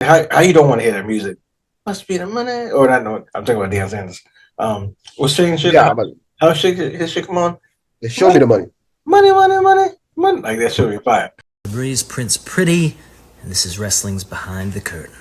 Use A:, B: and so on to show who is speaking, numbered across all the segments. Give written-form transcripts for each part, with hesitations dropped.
A: How you don't want to hear that music? Must be the money, or not? No, I'm talking about Deion Sanders. What's shaking shit?
B: Yeah, but
A: How shake his shit? Come on,
B: they show me
A: money,
B: the money.
A: money, money, money, money. Like that should be fire.
C: Breeze Prince Pretty, and this is Wrestling's Behind the Curtain.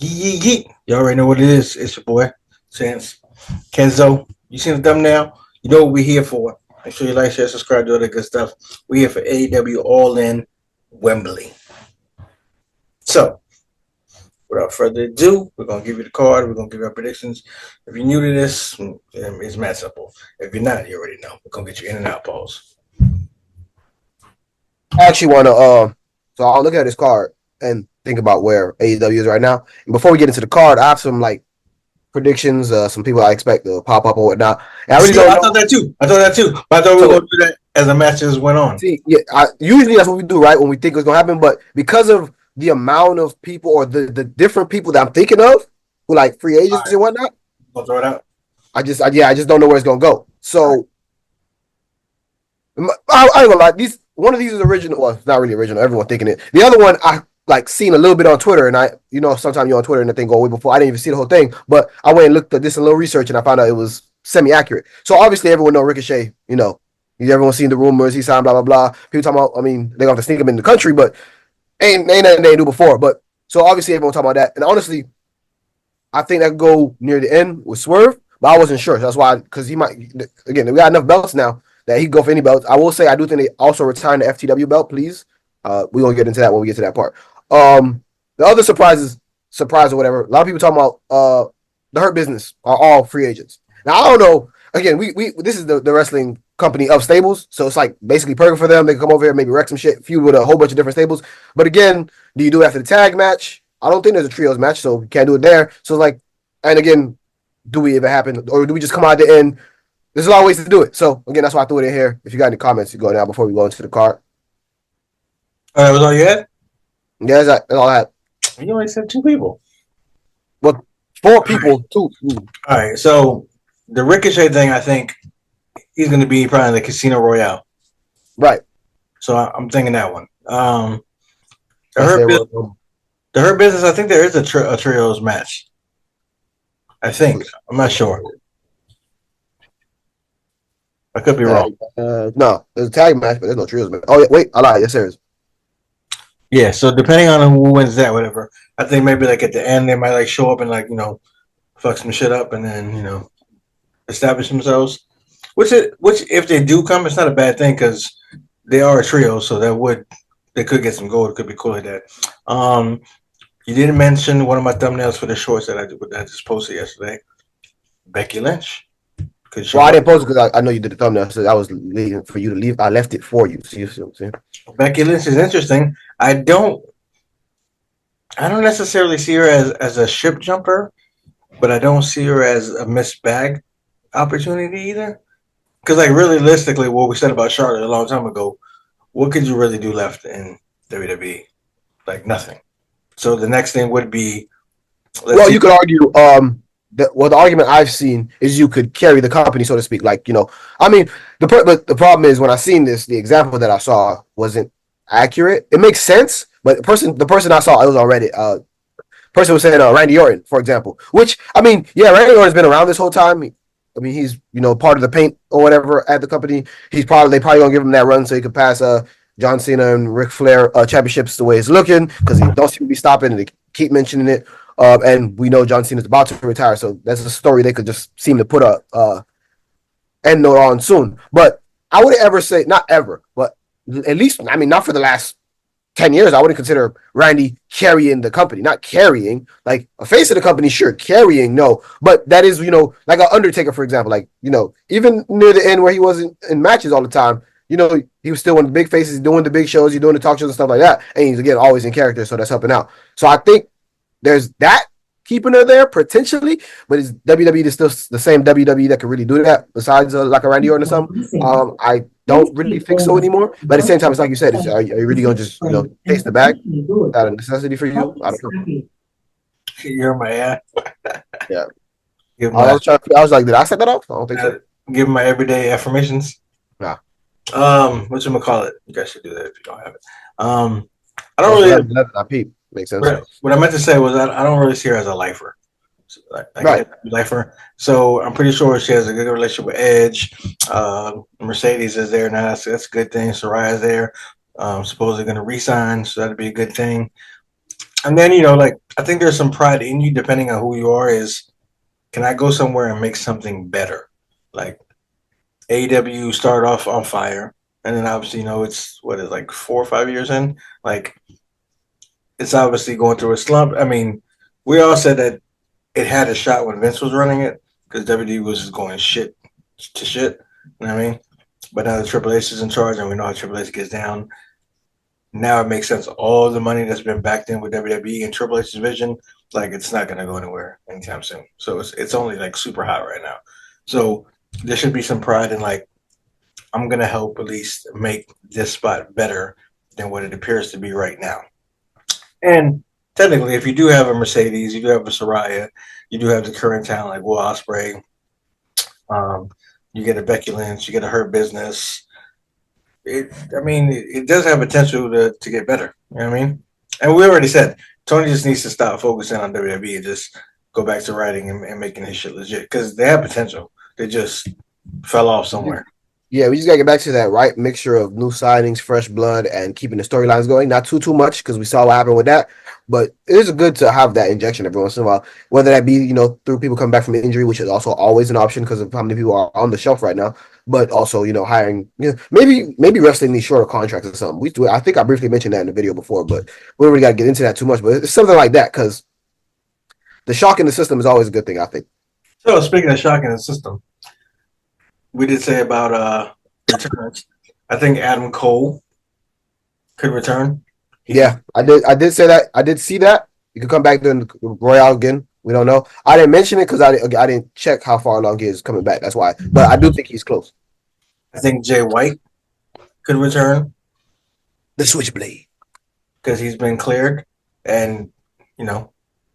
A: Yeet. You already know what it is. It's your boy, Chance Kenzo. You seen the thumbnail? You know what we're here for. Make sure you like, share, subscribe, do all that good stuff. We're here for AEW All In Wembley. So, without further ado, we're going to give you the card. We're going to give you our predictions. If you're new to this, it's mad simple. If you're not, you already know. We're going to get you in and out, pause.
B: I actually want to, so I'll look at this card and think about where AEW is right now. And before we get into the card, I have some like predictions, some people I expect to pop up or whatnot. And I really don't know.
A: I thought that too. But I thought we were going to do that as the matches went on.
B: See, yeah, usually that's what we do, right? When we think it's going to happen. But because of the amount of people or the different people that I'm thinking of, who like free agents and whatnot,
A: I'll throw it out.
B: I just don't know where it's going to go. So I ain't gonna lie. One of these is original. Well, it's not really original. Everyone thinking it. The other one I like seen a little bit on Twitter, and sometimes you're on Twitter and the thing go way before. I didn't even see the whole thing, but I went and looked at this a little research, and I found out it was semi-accurate. So obviously, everyone know Ricochet. Everyone's seen the rumors. He signed, blah blah blah. People talking about. I mean, they gonna have to sneak him in the country, but ain't nothing they do before. But so obviously, everyone talking about that. And honestly, I think that could go near the end with Swerve, but I wasn't sure. So that's why, because he might. Again, we got enough belts now that he can go for any belts. I will say I do think they also return the FTW belt, please. We're gonna get into that when we get to that part. The other surprise or whatever. A lot of people talking about the Hurt Business are all free agents. Now I don't know. Again, we this is the wrestling company of stables, so it's like basically perfect for them. They can come over here, maybe wreck some shit, feud with a whole bunch of different stables. But again, do you do it after the tag match? I don't think there's a trios match, so you can't do it there. So it's like, and again, do we even happen, or do we just come out at the end? There's a lot of ways to do it. So again, that's why I threw it in here. If you got any comments, you go now before we go into the card.
A: All right, was all you had?
B: Yeah, that's all I had.
A: You only said 2 people.
B: Well, 4 people, 2.
A: All right, so the Ricochet thing, I think he's going to be probably in the Casino Royale.
B: Right.
A: So I'm thinking that one. The Hurt Business, I think there is a trios match. I think. I'm not sure. I could be wrong.
B: No, there's a tag match, but there's no trios match. Oh, yeah, wait, I lied. Yes, there is.
A: Yeah, so depending on who wins that, whatever, I think maybe like at the end they might like show up and like fuck some shit up and then establish themselves. Which if they do come, it's not a bad thing because they are a trio, so they could get some gold. It could be cool like that. You didn't mention one of my thumbnails for the shorts that I just posted yesterday. Becky Lynch.
B: Well, I didn't post it because I know you did the thumbnail, so I was leaving for you to leave. I left it for you. So you see what I'm saying?
A: Becky Lynch is interesting. I don't necessarily see her as a ship jumper, but I don't see her as a missed bag opportunity either. Because like realistically, what we said about Charlotte a long time ago, what could you really do left in WWE? Like nothing. So the next thing would be.
B: You could argue. The argument I've seen is you could carry the company, so to speak. Like, I mean, the problem is when I seen this, the example that I saw wasn't accurate. It makes sense, but the person I saw, it was on Reddit. Person was saying Randy Orton, for example, which, I mean, yeah, Randy Orton's been around this whole time. I mean, he's, part of the paint or whatever at the company. They probably gonna give him that run so he could pass John Cena and Ric Flair championships the way it's looking, because he don't seem to be stopping and they keep mentioning it. And we know John Cena's about to retire, so that's a story they could just seem to put a end note on soon. But I wouldn't ever say, not ever, but at least, I mean, not for the last 10 years, I wouldn't consider Randy carrying the company. Not carrying, like a face of the company, sure. Carrying, no. But that is, like an Undertaker, for example. Like, even near the end where he wasn't in matches all the time, he was still one of the big faces, doing the big shows, he's doing the talk shows and stuff like that. And he's, again, always in character, so that's helping out. So I think there's that keeping her there potentially, but is WWE still the same WWE that can really do that besides like a Randy Orton or something? I don't really think so anymore. But at the same time, it's like you said, are you really gonna just chase the bag? Is that a necessity for you? I don't know.
A: You're my
B: Yeah.
A: I
B: I was like, did I set that up? I don't think so.
A: Give my everyday affirmations.
B: Nah.
A: What you call it? You guys should do that if you don't have it. I don't really.
B: I peep. Makes sense.
A: What I meant to say was I don't really see her as a lifer.
B: Right.
A: Lifer. So I'm pretty sure she has a good relationship with Edge. Mercedes is there now. So that's a good thing. Soraya's there. Supposedly going to resign, so that'd be a good thing. And then, like, I think there's some pride in you, depending on who you are, is can I go somewhere and make something better? Like AEW started off on fire, and then obviously, it's like 4 or 5 years in. Like, it's obviously going through a slump. I mean, we all said that it had a shot when Vince was running it because WWE was just going shit to shit. You know what I mean? But now the Triple H is in charge, and we know how Triple H gets down. Now it makes sense. All the money that's been backed in with WWE and Triple H's vision, like, it's not going to go anywhere anytime soon. So it's only like super hot right now. So there should be some pride in, like, I'm going to help at least make this spot better than what it appears to be right now. And technically, if you do have a Mercedes, you do have a Soraya, you do have the current talent like Will Ospreay, you get a Becky Lynch, you get a Hurt Business. It does have potential to get better. You know what I mean? And we already said Tony just needs to stop focusing on WWE and just go back to writing and making his shit legit because they have potential. They just fell off somewhere.
B: Yeah, we just gotta get back to that right mixture of new signings, fresh blood, and keeping the storylines going. Not too much because we saw what happened with that. But it is good to have that injection every once in a while, whether that be through people coming back from injury, which is also always an option because of how many people are on the shelf right now. But also, hiring, maybe wrestling these shorter contracts or something. I think I briefly mentioned that in the video before, but we don't really got to get into that too much. But it's something like that because the shock in the system is always a good thing, I think.
A: So speaking of shock in the system, we did say about returns. I think Adam Cole could return.
B: I did say that. I did see that. You could come back during the Royale again. We don't know. I didn't mention it because I didn't check how far along he is coming back. That's why. But I do think he's close.
A: I think Jay White could return.
B: The Switchblade.
A: Because he's been cleared, and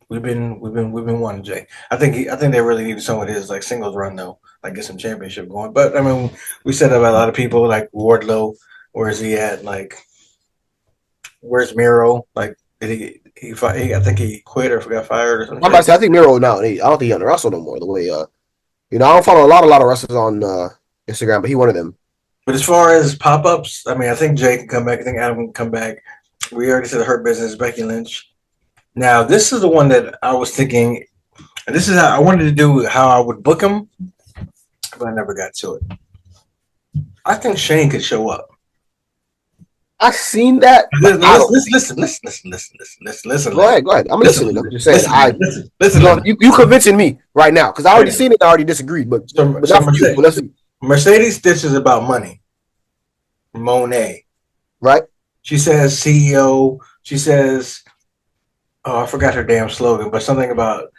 A: we've been wanting Jay. I think they really need some of his like singles run though, like get some championship going. But I mean, we said about a lot of people like Wardlow. Where is he at? Like, where's Miro? Like, did he I think he quit or got fired or something.
B: I'm about to say, I think Miro now. I don't think he on the wrestle no more. The way I don't follow a lot of wrestlers on Instagram, but he one of them.
A: But as far as pop ups, I mean, I think Jay can come back. I think Adam can come back. We already said Hurt Business, Becky Lynch. Now, this is the one that I was thinking, and this is how I wanted to do how I would book him, but I never got to it. I think Shane could show up.
B: I've seen that.
A: Listen.
B: Go ahead. I'm listening. I'm just saying.
A: Listen.
B: You convincing me right now because I already seen it. I already disagreed. But
A: Mercedes Stitch is about money. Monet.
B: Right.
A: She says CEO. She says, I forgot her damn slogan, but something about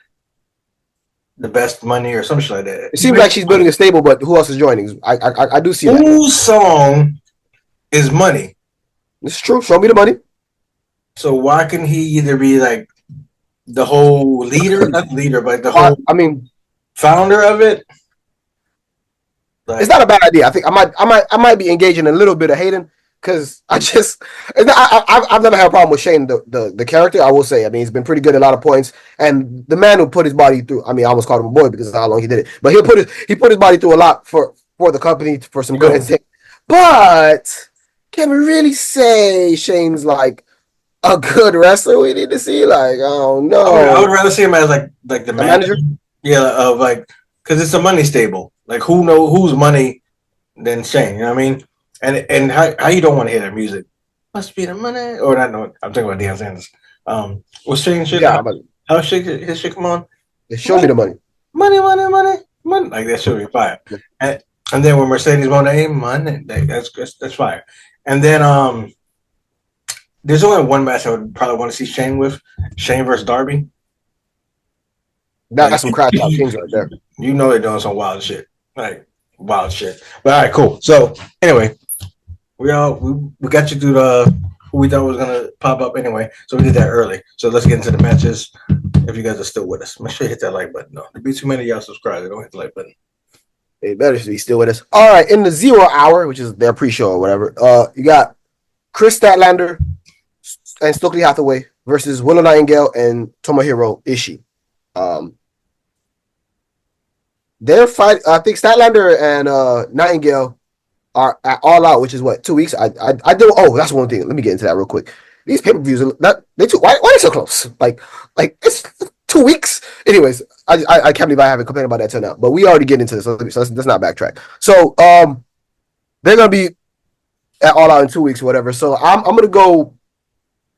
A: the best money or some shit like that.
B: It seems like she's building a stable, but who else is joining? I do see that.
A: Whose song is money?
B: It's true. Show me the money.
A: So why can he either be like the whole leader, not leader, but the whole founder of it?
B: Like, it's not a bad idea. I think I might be engaging a little bit of hating because I've never had a problem with Shane the character. I will say, I mean, he's been pretty good at a lot of points, and the man who put his body through. I mean, I almost called him a boy because of how long he did it, but he put his body through a lot for the company for some good things. But can we really say Shane's like a good wrestler? We need to see, like, I don't know.
A: I would rather see him as like the manager. Yeah, of like, because it's a money stable. Like, who knows whose money than Shane? You know what I mean? And how you don't want to hear that music? Must be the money, or not? No, I'm talking about Deion Sanders. What's Shane shit? Yeah, how his shit come on?
B: Show me the money.
A: Money. Like, that should be fire. And then when Mercedes Monet, money, that's fire. And then there's only one match I would probably want to see Shane with. Shane versus Darby.
B: That's some Crash Out Kings right there.
A: You know they're doing some wild shit. Like wild shit. But all right, cool. So anyway, we got you through the who we thought was gonna pop up anyway. So we did that early. So let's get into the matches. If you guys are still with us, make sure you hit that like button. No, there be too many of y'all subscribed. Don't hit the like button.
B: They better be still with us. All right, in the 0 hour, which is their pre-show or whatever, you got Chris Statlander and Stokely Hathaway versus Willow Nightingale and Tomohiro Ishii. Their fight, I think Statlander and Nightingale are at All Out, which is what, 2 weeks. I do. Oh, that's one thing. Let me get into that real quick. These pay-per-views are not they too. Why are they so close? Like it's 2 weeks. Anyways, I can't believe I haven't complained about that till now. But we already get into this, so let's not backtrack. So they're gonna be at All Out in 2 weeks or whatever. So I'm gonna go.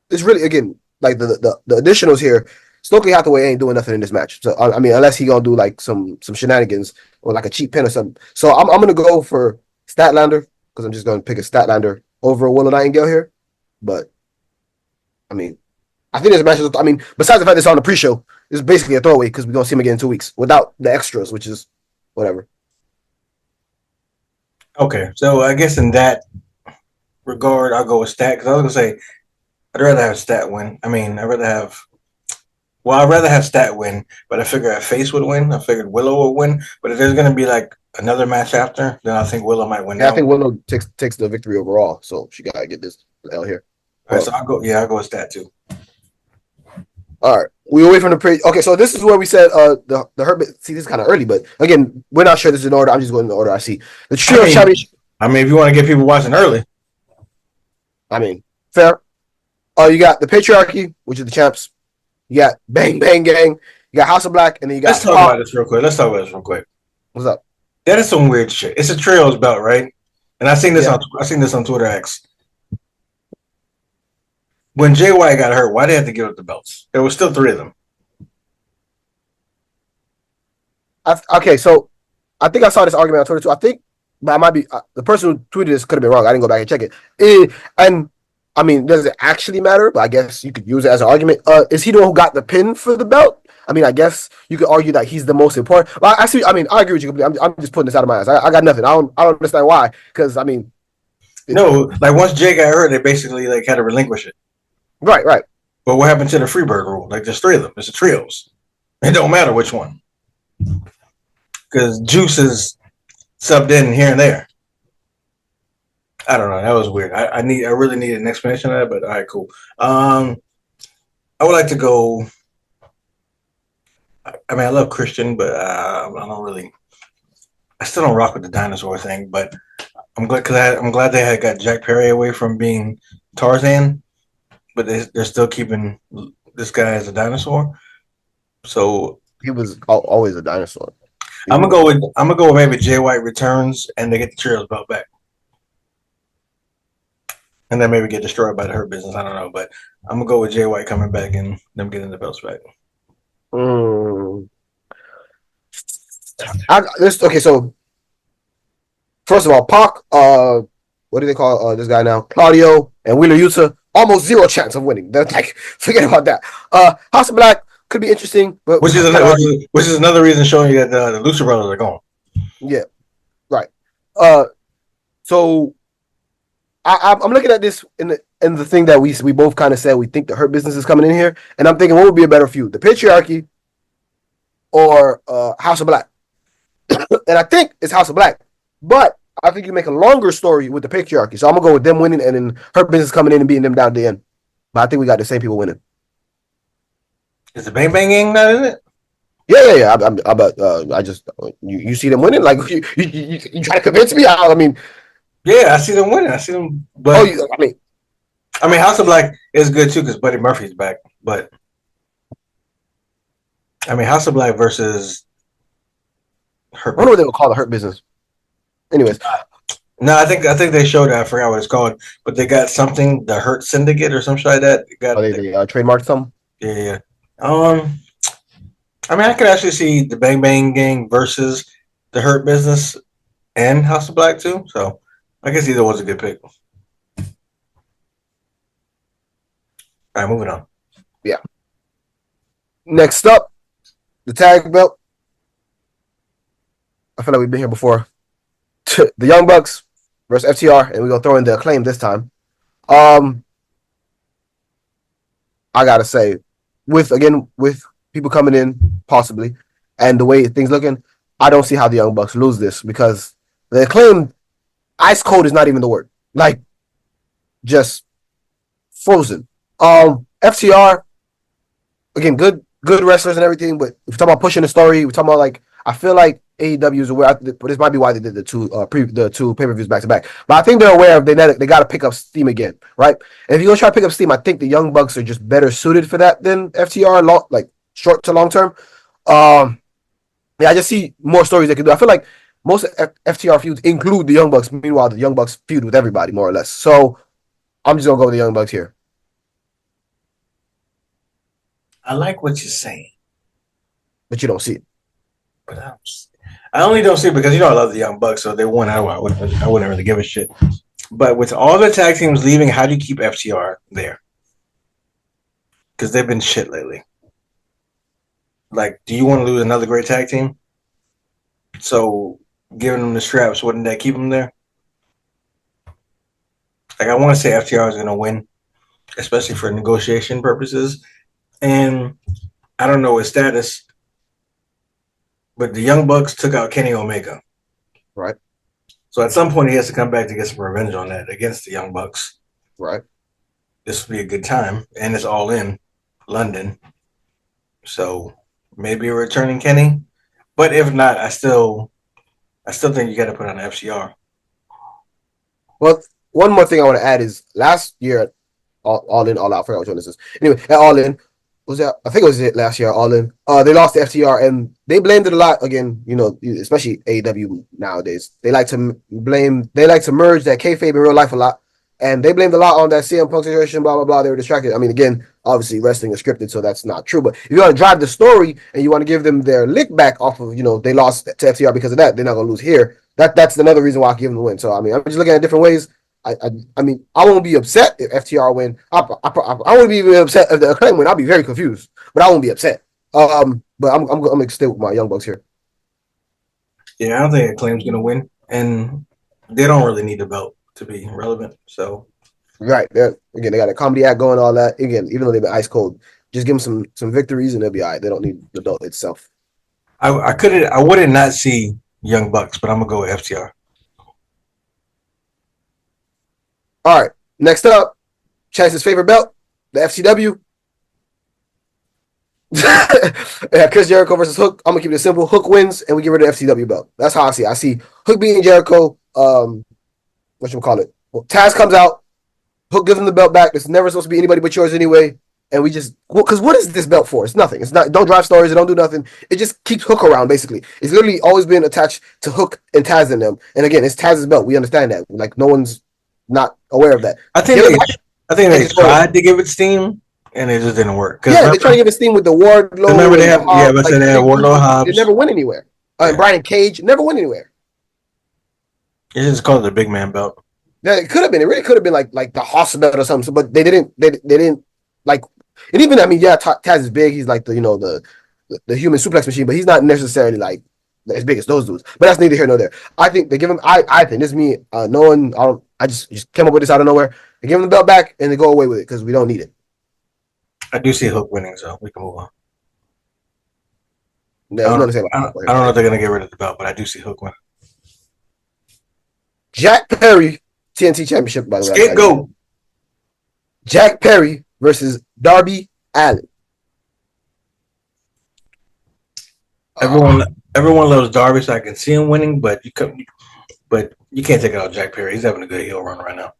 B: It's really again like the additionals here. Stokely Hathaway ain't doing nothing in this match. So I mean, unless he gonna do like some shenanigans or like a cheap pin or something. So I'm gonna go for Statlander because I'm just gonna pick a Statlander over Willow Nightingale here. But I mean, I think this match is. I mean, besides the fact that it's on the pre-show, it's basically a throwaway because we're gonna see him again in 2 weeks without the extras, which is whatever.
A: Okay, so I guess in that regard, I'll go with Stat because I was gonna say I'd rather have Stat win. I mean, I'd rather have Stat win, but I figured Face would win. I figured Willow would win. But if there's gonna be like another match after, then I think Willow might win.
B: Yeah, I think Willow takes the victory overall, so she gotta get this L here.
A: All right, so I'll go with Stat too.
B: All right, we away from the pre. Okay, so this is where we said the Hurt. See, this is kind of early, but again, we're not sure this is in order. I'm just going in the order I see. The Trio Championship.
A: I mean, if you want to get people watching early,
B: I mean, fair. You got the Patriarchy, which is the champs. You got Bang Bang Gang. You got House of Black, and then you got.
A: Let's talk about this real quick.
B: What's up?
A: That is some weird shit. It's a trios belt, right? And I seen this on Twitter X. When Jay White got hurt, why did they have to give up the belts? There was still 3 of them.
B: Okay, so I think I saw this argument on Twitter too. I think, but I might be the person who tweeted this could have been wrong. I didn't go back and check it. And I mean, does it actually matter? But I guess you could use it as an argument. Is he the one who got the pin for the belt? I mean, I guess you could argue that he's the most important. Well, actually, I mean, I agree with you completely. I'm just putting this out of my ass. I got nothing. I don't understand why. Because I mean,
A: no, like once Jay got hurt, they basically like had to relinquish it.
B: Right.
A: But what happened to the Freebird rule? Like there's 3 of them. It's the trios. It don't matter which one. Because Juice is subbed in here and there. I don't know. That was weird. I really need an explanation of that, but all right, cool. I would like to go. I mean, I love Christian, but I don't really. I still don't rock with the dinosaur thing, but I'm glad they had got Jack Perry away from being Tarzan, but they're still keeping this guy as a dinosaur. So
B: he was always a dinosaur.
A: I'm gonna go with maybe Jay White returns and they get the trios belt back. And then maybe get destroyed by the Hurt Business. I don't know, but I'm gonna go with Jay White coming back and them getting the belts back.
B: Okay, so first of all, Pac, what do they call this guy now? Claudio and Wheeler Yuta, almost 0 chance of winning. They're like, forget about that. House of Black could be interesting, but
A: which is another reason showing you that the Lucha Brothers are gone.
B: Yeah, right. So I'm looking at this in the thing that we both kind of said we think the Hurt Business is coming in here, and I'm thinking what would be a better feud, the Patriarchy or House of Black? And I think it's House of Black, but I think you make a longer story with the Patriarchy. So I'm gonna go with them winning, and then Hurt Business coming in and beating them down at the end. But I think we got the same people winning.
A: Is the Bang Bang Gang not in it?
B: Yeah. I just you see them winning, like you try to convince me. I mean.
A: Yeah, I see them winning. I see them. But I mean, House of Black is good too because Buddy Murphy's back. But I mean, House of Black versus
B: Hurt. I wonder what they would call the Hurt Business. Anyways,
A: no, I think they showed that. I forgot what it's called, but they got something, the Hurt Syndicate or something like that.
B: They trademarked something.
A: Yeah. I mean, I could actually see the Bang Bang Gang versus the Hurt Business and House of Black too. So. I guess either one's a good pick. All right, moving on.
B: Yeah. Next up, the tag belt. I feel like we've been here before. The Young Bucks versus FTR, and we're gonna throw in the Acclaim this time. I gotta say, with people coming in possibly, and the way things looking, I don't see how the Young Bucks lose this because the Acclaim ice cold is not even the word. Like just frozen. FTR again, good wrestlers and everything, but if we're talking about pushing the story, we're talking about like I feel like AEW is aware. But this might be why they did the two pay-per-views back to back. But I think they're aware of they got to pick up steam again, right? And if you're gonna try to pick up steam, I think the Young Bucks are just better suited for that than FTR, like short to long term. Yeah, I just see more stories they can do. I feel like most FTR feuds include the Young Bucks. Meanwhile, the Young Bucks feud with everybody more or less. So I'm just gonna go with the Young Bucks here.
A: I like what you're saying,
B: But you don't see it.
A: but I only don't see it because I love the Young Bucks, so they won. I wouldn't really give a shit. But with all the tag teams leaving, how do you keep FTR there? Because they've been shit lately. Like, do you want to lose another great tag team? So giving them the straps, wouldn't that keep them there? Like, I want to say FTR is going to win, especially for negotiation purposes. And I don't know his status, but the Young Bucks took out Kenny Omega.
B: Right.
A: So at some point, he has to come back to get some revenge on that against the Young Bucks.
B: Right.
A: This would be a good time. And it's all in London. So maybe a returning Kenny. But if not, I still think you got to put on FCR.
B: Well, one more thing I want to add is last year, all in, all out. I forgot which one this is. Anyway, at All In, was that? I think it was it last year. All In, they lost to FTR and they blamed it a lot. Again, especially AEW nowadays, they like to merge that kayfabe in real life a lot, and they blamed a lot on that CM Punk situation. Blah blah blah. They were distracted. I mean, again, obviously wrestling is scripted, so that's not true. But if you want to drive the story and you want to give them their lick back off of, they lost to FTR because of that, they're not gonna lose here. That's another reason why I give them the win. So I mean, I'm just looking at different ways. I mean, I won't be upset if FTR win. I won't be even upset if the Acclaim win. I'll be very confused, but I won't be upset. But I'm gonna stay with my Young Bucks here.
A: Yeah, I don't think Acclaim's gonna win, and they don't really need the belt to be relevant. So
B: right, again, they got a comedy act going, all that. Again, even though they've been ice cold, just give them some victories and they'll be all right. They don't need the belt itself.
A: I wouldn't not see Young Bucks, but I'm gonna go with FTR.
B: All right, next up, Chance's favorite belt, the FCW. Yeah, Chris Jericho versus Hook. I'm gonna keep it simple. Hook wins, and we get rid of the FCW belt. That's how I see it. I see Hook beating Jericho. What you call it? Well, Taz comes out. Hook gives him the belt back. It's never supposed to be anybody but yours anyway. And we just because what is this belt for? It's nothing. It's not. Don't drive stories. It don't do nothing. It just keeps Hook around. Basically, it's literally always been attached to Hook and Taz in them. And again, it's Taz's belt. We understand that. Like no one's not aware of that.
A: I think they tried to give it steam, and it just didn't work.
B: Yeah, they tried to give it steam with the Wardlow.
A: Remember they had Wardlow Hobbs.
B: It never went anywhere. And Brian Cage never went anywhere.
A: They just called it a big man belt.
B: Yeah, it could have been. It really could have been like the Hoss belt or something. But they didn't. They didn't like. And even Taz is big. He's like the human suplex machine, but he's not necessarily like as big as those dudes. But that's neither here nor there. I think they give him. I think this is me. No one. I just came up with this out of nowhere. They give him the belt back and they go away with it because we don't need it.
A: I do see Hook winning, so we can move on.
B: Yeah,
A: I don't know if they're gonna get rid of the belt, but I do see Hook winning.
B: Jack Perry TNT Championship, by the way.
A: Scapegoat.
B: Jack Perry versus Darby Allin.
A: Everyone loves Darby, so I can see him winning, but you can't take out Jack Perry. He's having a good heel run right now.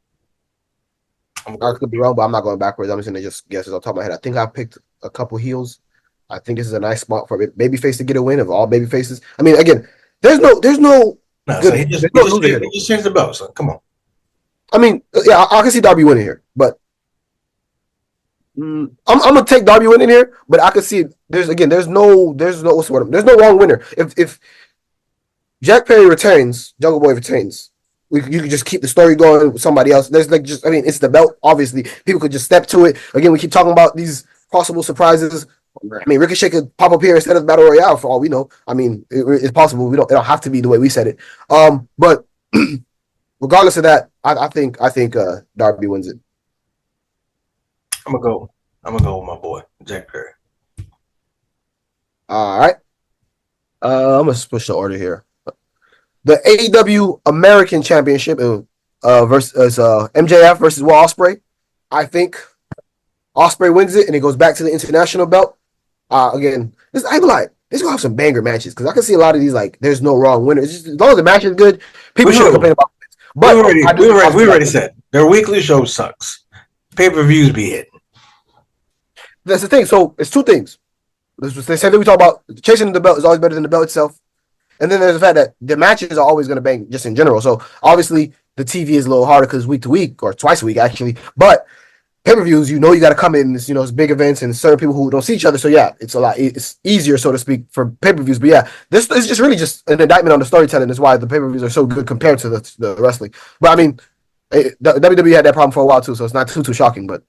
B: I could be wrong, but I'm not going backwards. I'm just gonna just guess it off the top of my head. I think I picked a couple heels. I think this is a nice spot for babyface to get a win of all baby faces. I mean, again, there's no.
A: So he just changed the belt. So come on.
B: I mean, yeah, I can see Darby winning here, but I'm gonna take Darby winning here. But I can see there's no what's the word? There's no wrong winner. If Jack Perry returns, Jungle Boy retains. You can just keep the story going with somebody else. There's it's the belt. Obviously, people could just step to it. Again, we keep talking about these possible surprises. I mean, Ricochet could pop up here instead of Battle Royale for all we know. I mean, it's possible. It don't have to be the way we said it. But regardless of that, I think Darby wins it.
A: I'm gonna go with my boy Jack Perry.
B: All right. I'm gonna push the order here. The AEW American Championship versus MJF versus Will Ospreay. I think Ospreay wins it and it goes back to the international belt. Again, I'm like, this gonna have some banger matches because I can see a lot of these like there's no wrong winner. It's just, as long as the match is good, people shouldn't complain about it. But
A: we already said their weekly show sucks. Pay-per-views be hitting.
B: That's the thing. So it's two things. They said that we talk about chasing the belt is always better than the belt itself. And then there's the fact that the matches are always going to bang just in general. So obviously the TV is a little harder because week to week or twice a week actually. But pay-per-views, you know, you got to come in, it's big events and certain people who don't see each other. So yeah, it's easier, so to speak, for pay-per-views. But yeah, this is just really just an indictment on the storytelling. That's why the pay-per-views are so good compared to the wrestling. But I mean, WWE had that problem for a while too, so it's not too shocking. But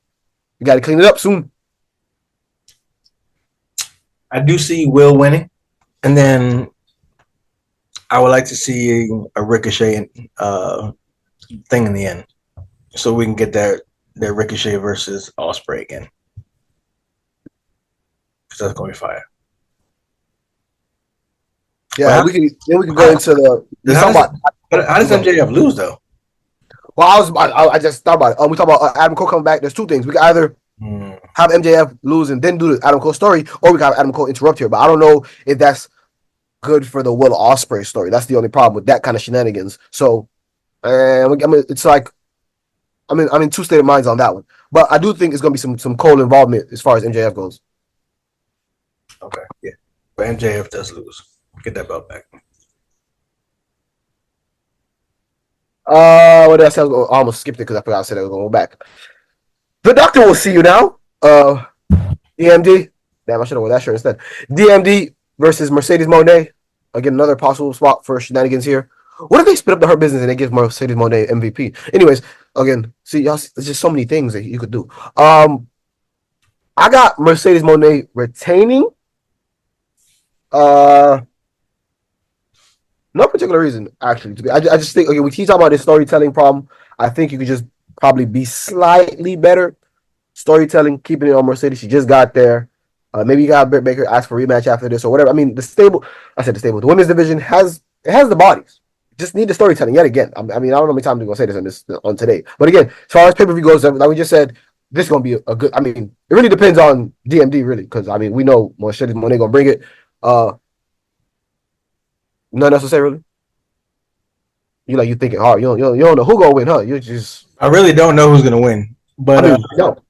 B: you got to clean it up soon.
A: I do see Will winning, and then I would like to see a Ricochet thing in the end, so we can get that Ricochet versus Ospreay again, because that's gonna be fire.
B: Yeah, we can go into the.
A: How does MJF lose though?
B: Well, I just thought about it. We talk about Adam Cole coming back. There's two things. We can either have MJF lose and then do the Adam Cole story, or we can have Adam Cole interrupt here. But I don't know if that's good for the Will Ospreay story. That's the only problem with that kind of shenanigans. So, it's like I'm in two state of minds on that one. But I do think it's going to be some Cole involvement as far as MJF goes.
A: Okay, yeah, but MJF does lose. Get that belt back.
B: What did I say? I almost skipped it because I forgot I said I was going to go back. The Doctor will see you now. DMD. Damn, I should have worn that shirt instead. DMD versus Mercedes Moné. Again, another possible spot for shenanigans here. What if they split up the Hurt Business and they give Mercedes Moné MVP? Anyways, again, see, y'all, there's just so many things that you could do. I got Mercedes Moné retaining. No particular reason, actually. I just think, okay, we keep talking about this storytelling problem. I think you could just probably be slightly better storytelling, keeping it on Mercedes. She just got there. Maybe you got Britt Baker ask for a rematch after this or whatever. I mean, the women's division has the bodies. Just need the storytelling yet again. I mean, I don't know how many times we're gonna say this on today. But again, as far as pay-per-view goes, like we just said, this is gonna be a good. I mean, it really depends on DMD really, because I mean we know Mercedes Moné gonna bring it. Nothing else to say really. You thinking hard. You don't know who gonna win, huh? You just.
A: I really don't know who's gonna win, but
B: I mean, no.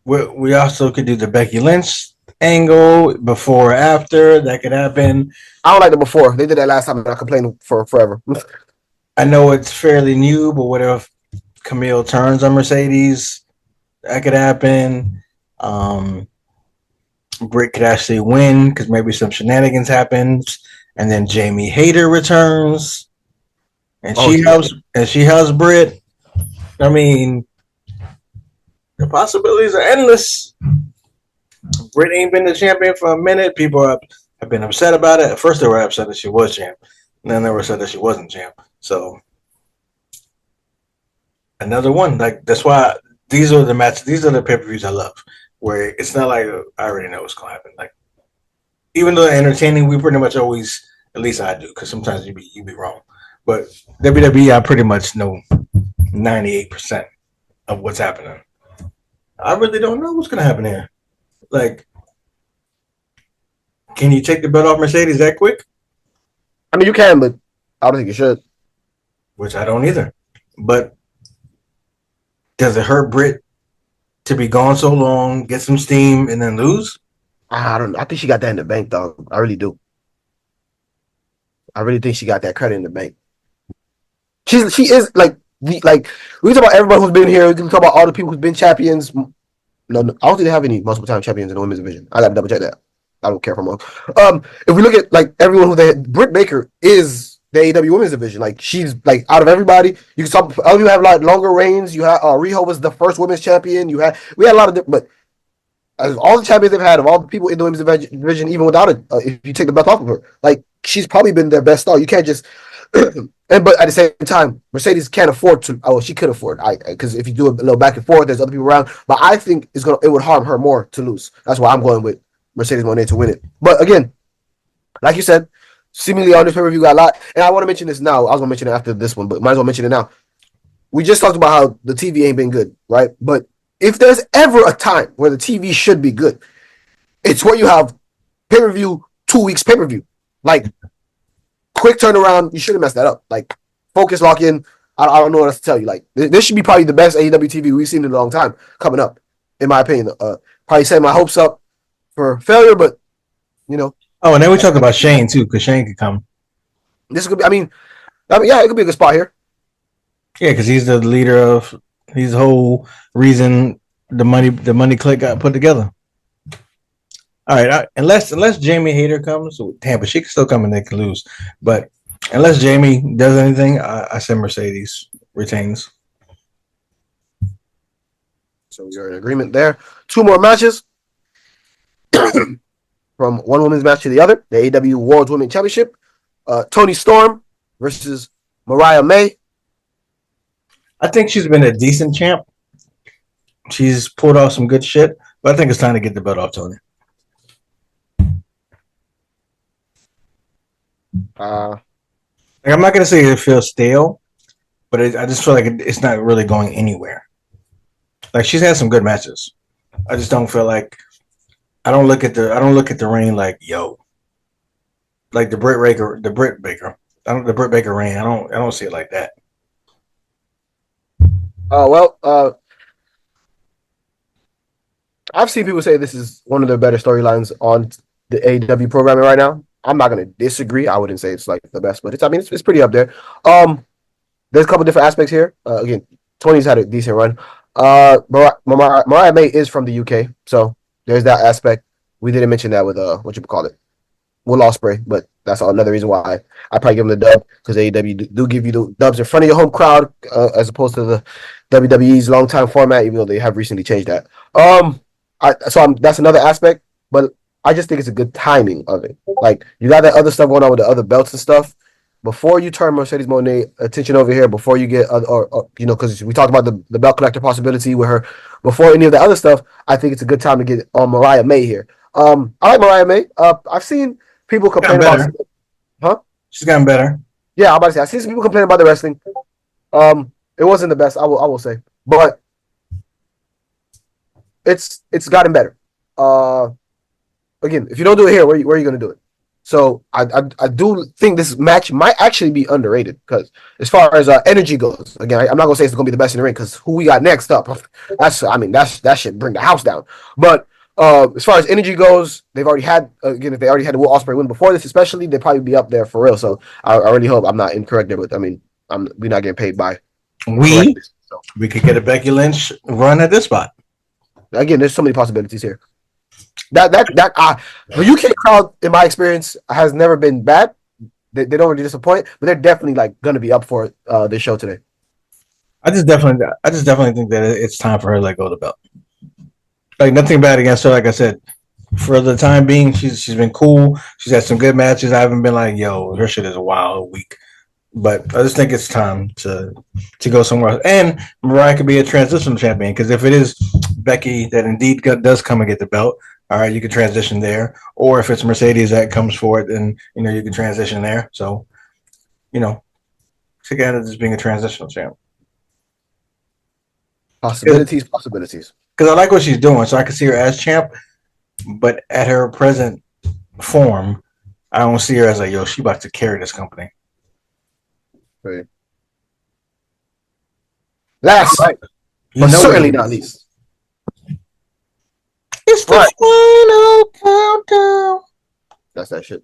A: We also could do the Becky Lynch angle before or after. That could happen.
B: I don't like the before. They did that last time and I complained for forever.
A: I know it's fairly new, but what if Camille turns on Mercedes? That could happen. Britt could actually win because maybe some shenanigans happens, and then Jamie Hayter returns, and she helps Britt. I mean, the possibilities are endless. Britt ain't been the champion for a minute. People have been upset about it. At first, they were upset that she was champ, and then they were upset that she wasn't champ. So, another one. Like that's why these are the matches. These are the pay-per-views I love, where it's not like I already know what's gonna happen. Like even though they're entertaining, we pretty much always, at least I do, because sometimes you be wrong. But WWE, I pretty much know 98% of what's happening. I really don't know what's gonna happen here. Like, can you take the belt off Mercedes that quick?
B: I mean, you can, but I don't think you should.
A: Which I don't either. But does it hurt Britt to be gone so long, get some steam, and then lose?
B: I don't know. I think she got that in the bank, dog. I really do. I really think she got that credit in the bank. She is like we talk about everybody who's been here. We can talk about all the people who's been champions. No, I don't think they have any multiple time champions in the women's division. I gotta double check that. I don't care if I'm wrong. If we look at like everyone who they had, Britt Baker is the AEW women's division. Like she's like out of everybody. You can talk. Other people have like longer reigns. You had Riho was the first women's champion. We had a lot of, but As all the champions they've had, of all the people in the women's division, even without it, if you take the belt off of her, like she's probably been their best star. You can't just but at the same time, Mercedes can't afford to. Oh, she could afford. Because if you do a little back and forth, there's other people around. But I think it would harm her more to lose. That's why I'm going with Mercedes Moné to win it. But again, like you said, seemingly on this pay-per-view got a lot. And I want to mention this now. I was gonna mention it after this one, but might as well mention it now. We just talked about how the TV ain't been good, right? But if there's ever a time where the TV should be good, it's where you have pay-per-view 2 weeks pay-per-view. Like quick turnaround, you shouldn't mess that up. Like focus, lock in. I don't know what else to tell you. Like this should be probably the best AEW TV we've seen in a long time coming up, in my opinion. Probably setting my hopes up for failure, but you know.
A: Oh, and then we talked about Shane too, because Shane could come.
B: This could be. I mean, yeah, it could be a good spot here.
A: Yeah, because he's the leader of. He's the whole reason the money click got put together. All right, unless Jamie Hayter comes, Tampa, she can still come and they can lose. But unless Jamie does anything, I say Mercedes retains.
B: So we are in agreement there. 2 more matches from one women's match to the other. The AEW World Women's Championship. Toni Storm versus Mariah May.
A: I think she's been a decent champ. She's pulled off some good shit, but I think it's time to get the belt off Toni. Like, I'm not gonna say it feels stale, but I just feel like it's not really going anywhere. Like she's had some good matches. I just don't feel like I don't look at the reign like like the Britt Baker. The Britt Baker reign. I don't see it like that.
B: I've seen people say this is one of the better storylines on the AEW programming right now. I'm not going to disagree. I wouldn't say it's like the best, but it's pretty up there. There's a couple different aspects here. Again, Tony's had a decent run. Mariah May is from the UK, so there's that aspect. We didn't mention that with Will Ospreay, but that's another reason why I probably give them the dub, because AEW do give you the dubs in front of your home crowd, as opposed to the WWE's longtime format, even though they have recently changed that. That's another aspect, but I just think it's a good timing of it. Like, you got that other stuff going on with the other belts and stuff. Before you turn Mercedes Moné attention over here, before you get, because we talked about the belt collector possibility with her, before any of the other stuff, I think it's a good time to get on Mariah May here. I like Mariah May. I've seen people complain about,
A: She's gotten better.
B: Yeah, I'm about to say, I've seen some people complain about the wrestling. It wasn't the best, I will say, but it's gotten better. Again, if you don't do it here, where are you going to do it? So I do think this match might actually be underrated, because as far as energy goes, again, I'm not going to say it's going to be the best in the ring, because who we got next up, that should bring the house down. But as far as energy goes, they've already had, again, if they already had the Will Ospreay win before this, especially, they'd probably be up there for real. So I really hope I'm not incorrect there, but we're not getting paid by.
A: We could get a Becky Lynch run at this spot.
B: Again, there's so many possibilities here. The UK crowd, in my experience, has never been bad. They don't really disappoint, but they're definitely going to be up for this show today.
A: I just definitely think that it's time for her to let go of the belt. Like, nothing bad against her. Like I said, for the time being, she's been cool. She's had some good matches. I haven't been like, her shit is a wild week. But I just think it's time to go somewhere else. And Mariah could be a transitional champion, because if it is Becky that indeed does come and get the belt, all right, you can transition there. Or if it's Mercedes that comes for it, then you can transition there. So, take advantage of this being a transitional champ.
B: Possibilities.
A: Because I like what she's doing, so I can see her as champ. But at her present form, I don't see her as she about to carry this company.
B: Right. Last, but certainly not least,
A: it's the final countdown.
B: That's that shit.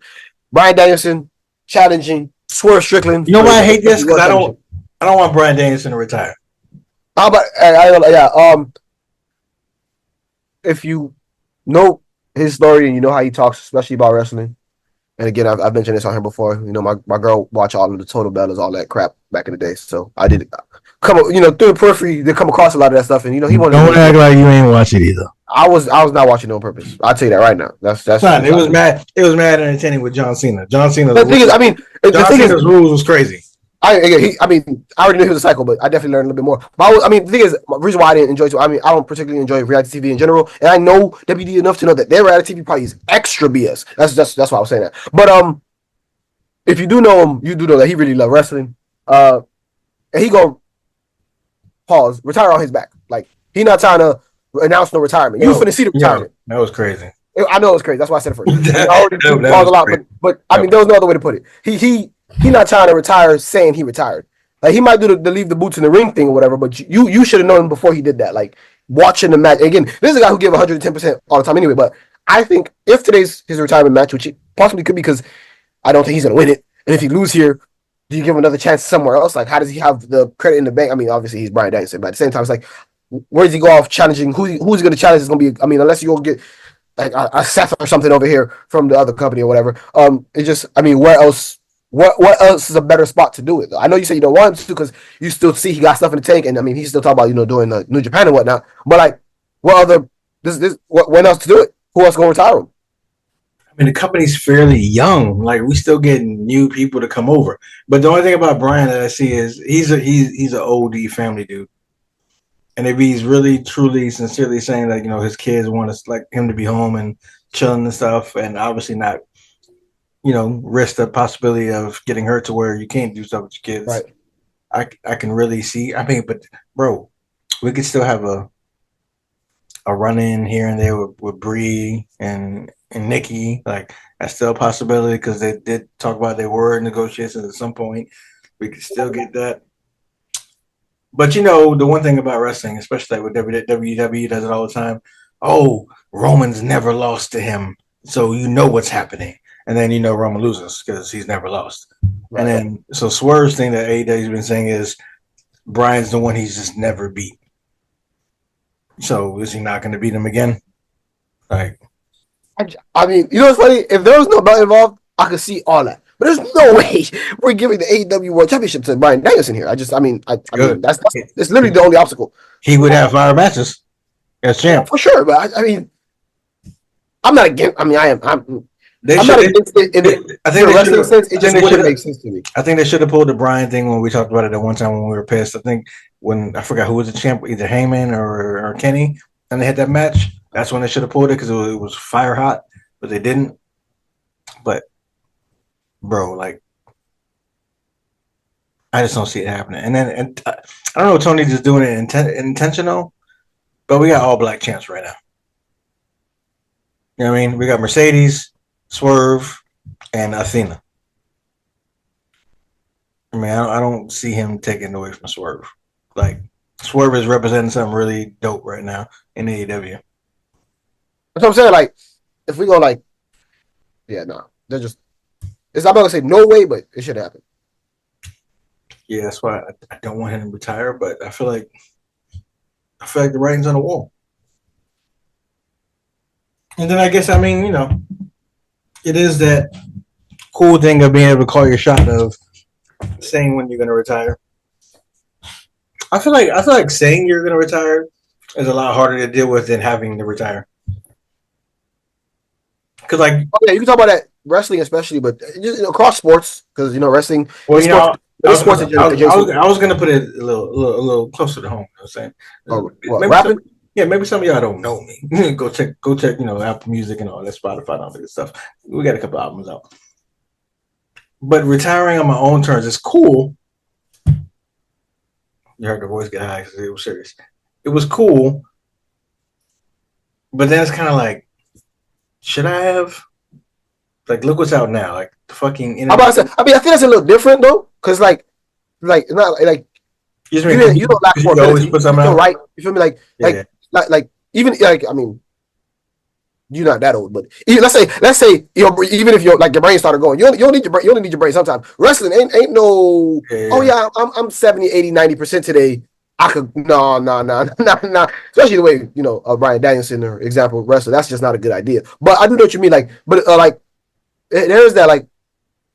B: Bryan Danielson challenging Swerve Strickland.
A: You know why I hate this? Because I don't want Bryan Danielson to retire.
B: How about if you know his story and you know how he talks, especially about wrestling, And again, I've mentioned this on here before. You know, my girl watched all of the Total Bellas, all that crap back in the day. So I did come, you know, through the periphery, they come across a lot of that stuff. And you know, he wanted.
A: Don't act like you ain't watch it either.
B: I was not watching it on purpose. I'll tell you that right now. That's
A: Son, it was mad. It was mad entertaining with John Cena. John Cena's
B: the thing is, I mean,
A: John Cena's rules was crazy.
B: I already knew he was a psycho, but I definitely learned a little bit more. But the thing is, the reason why I didn't enjoy it, I don't particularly enjoy reality TV in general, and I know WD enough to know that their reality TV probably is extra BS. That's why I was saying that. But if you do know him, you do know that he really loves wrestling. And he gonna retire on his back. Like he not trying to announce no retirement. You finna see the retirement.
A: That was crazy.
B: I know it was crazy. That's why I said it first. I already pause a lot, but I mean, there was no other way to put it. He not trying to retire saying he retired. Like he might do the leave the boots in the ring thing or whatever, but you should have known him before he did that. Like watching the match. Again, this is a guy who give 110% all the time anyway, but I think if today's his retirement match, which it possibly could be because I don't think he's gonna win it, and if he lose here, do you give him another chance somewhere else? Like how does he have the credit in the bank? I mean, obviously he's Bryan Danielson, but at the same time, it's like where does he go off challenging? Who's he going to challenge? Is going to be? I mean, unless you go get like a Seth or something over here from the other company or whatever. It's just, I mean, where else? What else is a better spot to do it? I know you say you don't want him to because you still see he got stuff in the tank, and I mean, he's still talking about doing the New Japan and whatnot. But like, what other when else to do it? Who else going to retire him?
A: I mean, the company's fairly young. Like we still getting new people to come over. But the only thing about Brian that I see is he's an OD family dude. And if he's really, truly, sincerely saying that, his kids want like him to be home and chilling and stuff, and obviously not, risk the possibility of getting hurt to where you can't do stuff with your kids.
B: Right.
A: I can really see. I mean, but bro, we could still have a run in here and there with Bree and Nikki. Like that's still a possibility because they did talk about they were in negotiations at some point. We could still get that. But the one thing about wrestling, especially like with WWE does it all the time. Oh, Roman's never lost to him, so what's happening. And then Roman loses because he's never lost. Right. And then so Swerve's thing that AEW's been saying is Brian's the one he's just never beat. So is he not going to beat him again? Like,
B: I mean, what's funny? If there was no belt involved, I could see all that. But there's no way we're giving the AEW World Championship to Bryan Danielson here. I mean, that's literally the only obstacle.
A: He would have 5 matches as champ
B: for sure. But I mean, I'm not against. I mean, I'm not against it in the wrestling sense. It just wouldn't make sense to me.
A: I think they should have pulled the Bryan thing when we talked about it at one time when we were pissed. I think when I forgot who was the champ, either Heyman or Kenny, and they had that match. That's when they should have pulled it because it was fire hot, but they didn't. But bro, like, I just don't see it happening. And I don't know, Tony just doing it intentional, but we got all black champs right now. You know what I mean? We got Mercedes, Swerve, and Athena. I mean, I don't see him taking away from Swerve. Like, Swerve is representing something really dope right now in AEW.
B: That's what I'm saying. Like, if we go like, yeah, no, they're just. I'm not gonna say no way, but it should happen.
A: Yeah, that's why I don't want him to retire, but I feel like the writing's on the wall. And then I guess it is that cool thing of being able to call your shot of saying when you're gonna retire. I feel like saying you're gonna retire is a lot harder to deal with than having to retire. Cause like,
B: you can talk about that wrestling especially, but just across sports, because wrestling.
A: Well, I was gonna put it a little closer to home. You know what I'm saying?
B: Rapping.
A: Maybe some of y'all don't know me. go check, Apple Music and all that, Spotify and all that stuff. We got a couple albums out. But retiring on my own terms is cool. You heard the voice get high because it was serious. It was cool, but then it's kind of like, should I have? Like, look what's out now. Like the fucking.
B: I think that's a little different though, because like not like you don't lack for
A: always put something out.
B: Right? You feel me? Like even like I mean, you're not that old, but let's say even if your brain started going, you don't need your brain. You only need your brain sometimes. Wrestling ain't no. Yeah. Oh yeah, I'm 70, 80, 90% today. I could no. Especially the way Bryan Danielson or example wrestler. That's just not a good idea. But I do know what you mean. Like, but like there's that, like,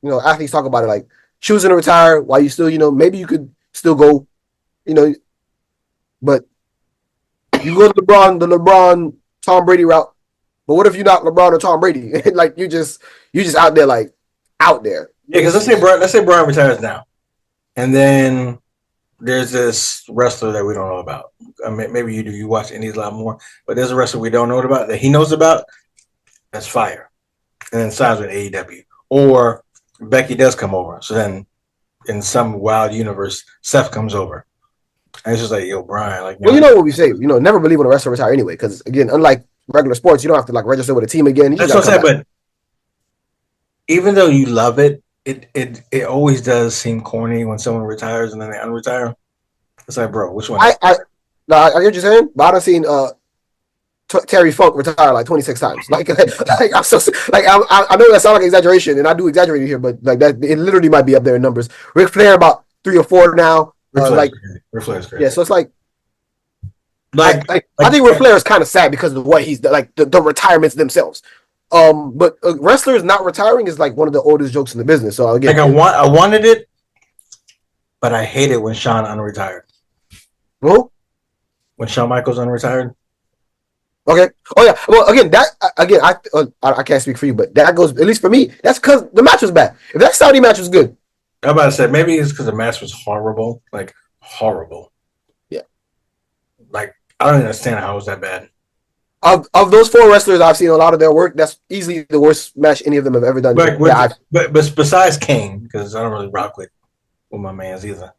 B: athletes talk about it, like choosing to retire while you still, maybe you could still go, but you go to the LeBron, Tom Brady route. But what if you're not LeBron or Tom Brady? Like you just out there, like out there.
A: Yeah, because let's say Brian retires now, and then there's this wrestler that we don't know about. I mean, maybe you do. You watch Indies a lot more, but there's a wrestler we don't know about that he knows about. That's fire, and then signs with AEW, or Becky does come over. So then, in some wild universe, Seth comes over, and it's just like, yo, Brian, like,
B: well, you know what we say, never believe when a wrestler retire anyway, because again, unlike regular sports, you don't have to like register with a team again.
A: That's what I'm saying. But even though you love it, it always does seem corny when someone retires and then they unretire. It's like, bro, which one?
B: I get what you're saying, but I've seen Terry Funk retire like 26 times. Like I'm so like I know that sounds like an exaggeration, and I do exaggerate it here, but like that, it literally might be up there in numbers. Ric Flair about 3 or 4 now.
A: Ric Flair's crazy.
B: Yeah, so it's like
A: I
B: think Ric Flair is kind of sad because of what he's like the retirements themselves. But wrestlers not retiring is like one of the oldest jokes in the business. So again,
A: like I wanted it, but I hate it when Shawn unretired.
B: Who?
A: When Shawn Michaels unretired.
B: Okay. Oh yeah. Well, I can't speak for you, but that goes, at least for me. That's because the match was bad. If that Saudi match was good,
A: I'm about to say maybe it's because the match was horrible, like horrible.
B: Yeah.
A: Like I don't understand how it was that bad.
B: Of those 4 wrestlers, I've seen a lot of their work. That's easily the worst match any of them have ever done.
A: But besides Kane, because I don't really rock with my mans either.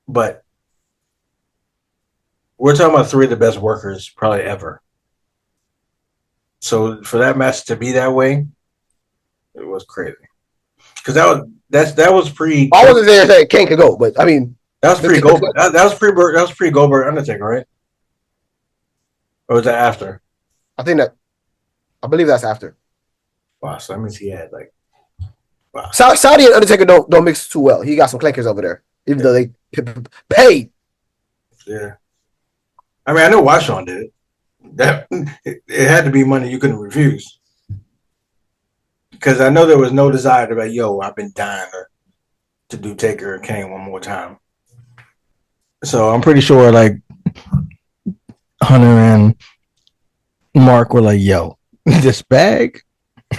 A: But we're talking about 3 of the best workers probably ever. So for that match to be that way, it was crazy. Because that was pre.
B: I wasn't there saying Kane could go, but I mean
A: that was pre Goldberg. That was pre Goldberg Undertaker, right? Or was that after?
B: I believe that's after.
A: Wow, so that means he had like. Wow.
B: Saudi and Undertaker don't mix too well. He got some clankers over there, even though they paid.
A: Yeah, I mean I know why Shawn did it. That it had to be money you couldn't refuse. Because I know there was no desire to be like, yo, I've been dying to do Taker and Kane one more time. So I'm pretty sure like Hunter and Mark were like, yo, this bag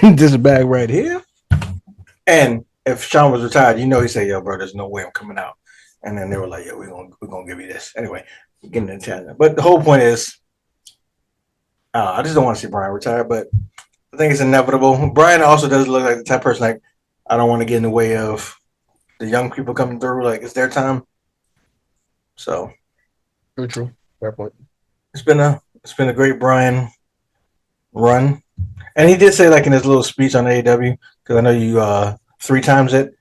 A: right here. And if Shawn was retired, he said, yo, bro, there's no way I'm coming out. And then they were like, yo, we're gonna give you this. Anyway, getting into China. But the whole point is, I just don't want to see Brian retire, but I think it's inevitable. Brian also does look like the type of person like, I don't want to get in the way of the young people coming through. Like it's their time. So
B: True. Fair point.
A: It's been a great Brian run. And he did say like in his little speech on AEW, because I know you 3 times it.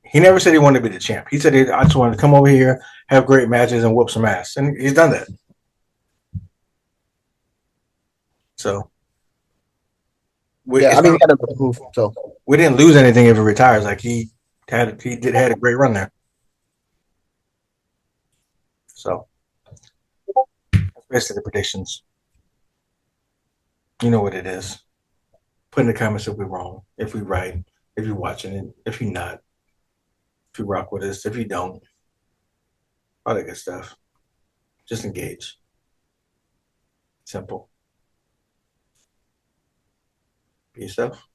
A: He never said he wanted to be the champ. He said I just wanted to come over here, have great matches, and whoop some ass. And he's done that. So we didn't lose anything if he retires. Like he had a great run there. So that's basically the predictions. You know what it is. Put in the comments if we're wrong, if we're right, if you're watching it, if you're not, if you rock with us, if you don't, all that good stuff. Just engage. Simple. Be yourself.